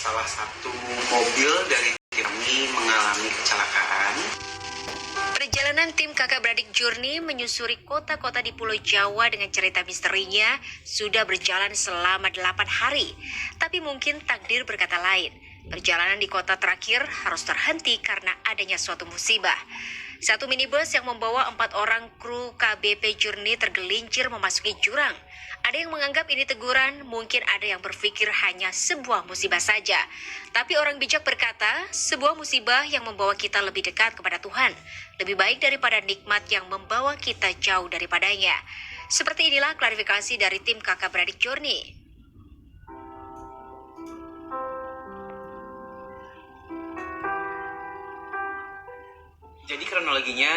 salah satu mobil dari tim ini mengalami kecelakaan. Perjalanan tim kakak beradik Journey menyusuri kota-kota di Pulau Jawa dengan cerita misterinya sudah berjalan selama 8 hari. Tapi mungkin takdir berkata lain. Perjalanan di kota terakhir harus terhenti karena adanya suatu musibah. Satu minibus yang membawa 4 orang kru KBP Journey tergelincir memasuki jurang. Ada yang menganggap ini teguran, mungkin ada yang berpikir hanya sebuah musibah saja. Tapi orang bijak berkata, sebuah musibah yang membawa kita lebih dekat kepada Tuhan, lebih baik daripada nikmat yang membawa kita jauh daripadanya. Seperti inilah klarifikasi dari tim kakak beradik Journey. Jadi kronologinya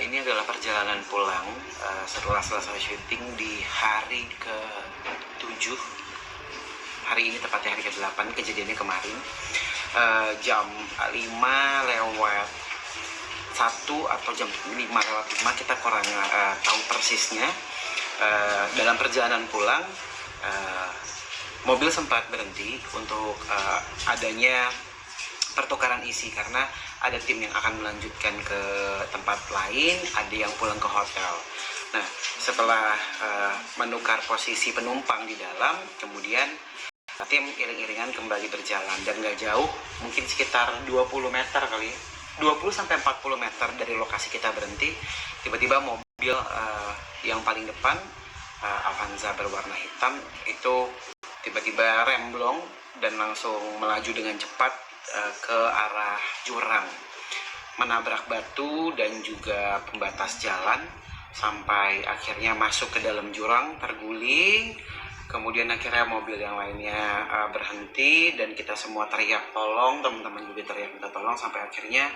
ini adalah perjalanan pulang setelah selesai syuting di hari ke-7. Hari ini tepatnya hari ke-8, kejadiannya kemarin. Jam 5 lewat 1 atau jam 5 lewat 5, kita kurang tahu persisnya. Dalam perjalanan pulang, mobil sempat berhenti untuk adanya pertukaran isi karena ada tim yang akan melanjutkan ke tempat lain, ada yang pulang ke hotel. Nah, setelah menukar posisi penumpang di dalam, kemudian tim iring-iringan kembali berjalan dan nggak jauh, mungkin sekitar 20 meter kali, 20-40 meter dari lokasi kita berhenti, tiba-tiba mobil yang paling depan, Avanza berwarna hitam, itu tiba-tiba remblong dan langsung melaju dengan cepat ke arah jurang, menabrak batu dan juga pembatas jalan sampai akhirnya masuk ke dalam jurang, terguling. Kemudian akhirnya mobil yang lainnya berhenti dan kita semua teriak tolong, teman-teman juga teriak minta tolong, sampai akhirnya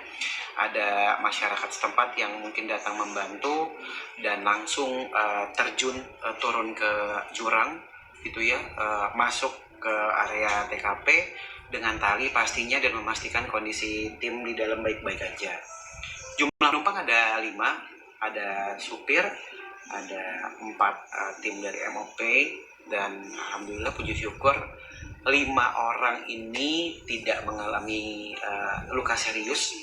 ada masyarakat setempat yang mungkin datang membantu dan langsung terjun turun ke jurang gitu ya, masuk ke area TKP dengan tali pastinya dan memastikan kondisi tim di dalam baik-baik aja. Jumlah penumpang ada 5, ada supir, ada 4 tim dari MOP, dan alhamdulillah puji syukur 5 orang ini tidak mengalami luka serius.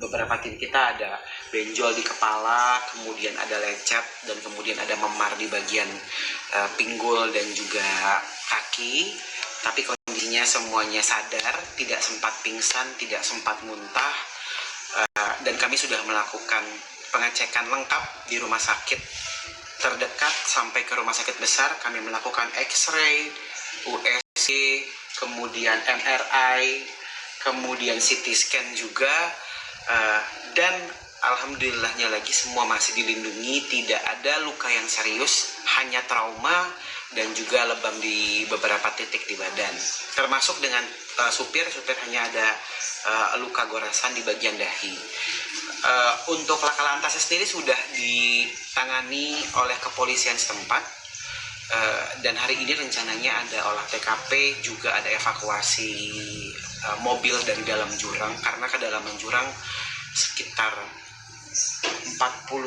Beberapa tim kita ada benjol di kepala, kemudian ada lecet, dan kemudian ada memar di bagian pinggul dan juga kaki. Tapi kondisinya semuanya sadar, tidak sempat pingsan, tidak sempat muntah, dan kami sudah melakukan pengecekan lengkap di rumah sakit terdekat sampai ke rumah sakit besar. Kami melakukan X-ray, USG, kemudian MRI, kemudian CT scan juga, dan alhamdulillahnya lagi semua masih dilindungi, tidak ada luka yang serius, hanya trauma dan juga lebam di beberapa titik di badan. Termasuk dengan supir hanya ada luka goresan di bagian dahi. Untuk laka lantasnya sendiri sudah ditangani oleh kepolisian setempat, dan hari ini rencananya ada olah TKP, juga ada evakuasi mobil dari dalam jurang, karena kedalaman jurang sekitar 40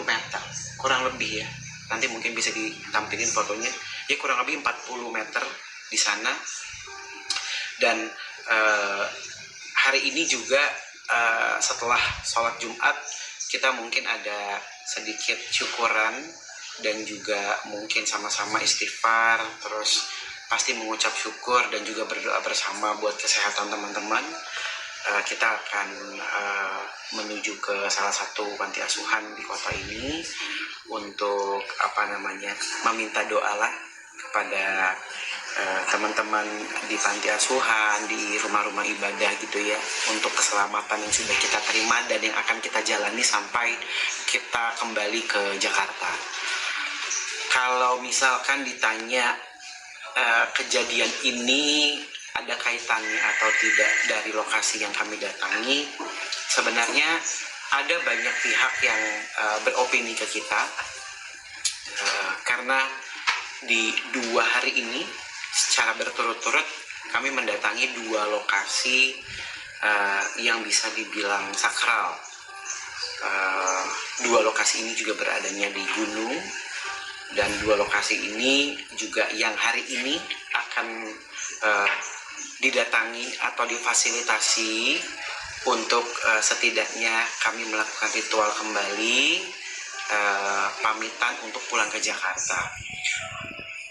meter kurang lebih ya, nanti mungkin bisa ditampilin fotonya ya, kurang lebih 40 meter di sana. Dan hari ini juga setelah sholat Jumat kita mungkin ada sedikit syukuran dan juga mungkin sama-sama istighfar, terus pasti mengucap syukur dan juga berdoa bersama buat kesehatan teman-teman. Kita akan menuju ke salah satu panti asuhan di kota ini untuk meminta doa lah kepada teman-teman di panti asuhan, di rumah-rumah ibadah gitu ya, untuk keselamatan yang sudah kita terima dan yang akan kita jalani sampai kita kembali ke Jakarta. Kalau misalkan ditanya kejadian ini ada kaitannya atau tidak dari lokasi yang kami datangi, sebenarnya ada banyak pihak yang beropini ke kita, karena di 2 hari ini secara berturut-turut kami mendatangi 2 lokasi yang bisa dibilang sakral. 2 lokasi ini juga beradanya di gunung, dan 2 lokasi ini juga yang hari ini akan didatangi atau difasilitasi untuk setidaknya kami melakukan ritual kembali, pamitan untuk pulang ke Jakarta.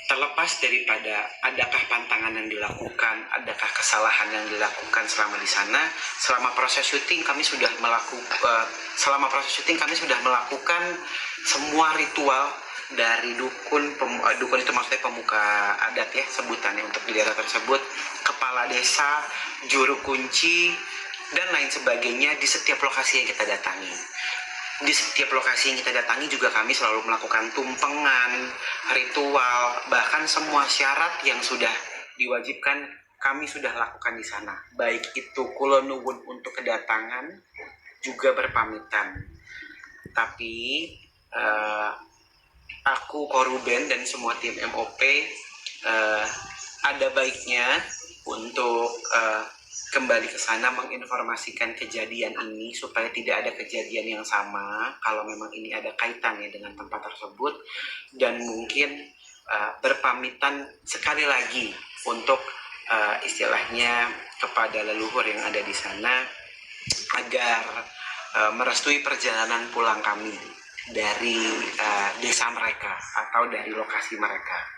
Terlepas daripada adakah pantangan yang dilakukan, adakah kesalahan yang dilakukan selama di sana, selama proses syuting kami sudah melakukan semua ritual dari dukun itu maksudnya pemuka adat ya sebutannya untuk di daerah tersebut, kepala desa, juru kunci dan lain sebagainya di setiap lokasi yang kita datangi. Di setiap lokasi yang kita datangi juga kami selalu melakukan tumpengan, ritual, bahkan semua syarat yang sudah diwajibkan kami sudah lakukan di sana. Baik itu kula nuwun untuk kedatangan, juga berpamitan. Tapi aku, Koruben, dan semua tim MOP ada baiknya untuk kembali ke sana menginformasikan kejadian ini supaya tidak ada kejadian yang sama kalau memang ini ada kaitannya dengan tempat tersebut, dan mungkin berpamitan sekali lagi untuk istilahnya kepada leluhur yang ada di sana agar merestui perjalanan pulang kami dari desa mereka atau dari lokasi mereka.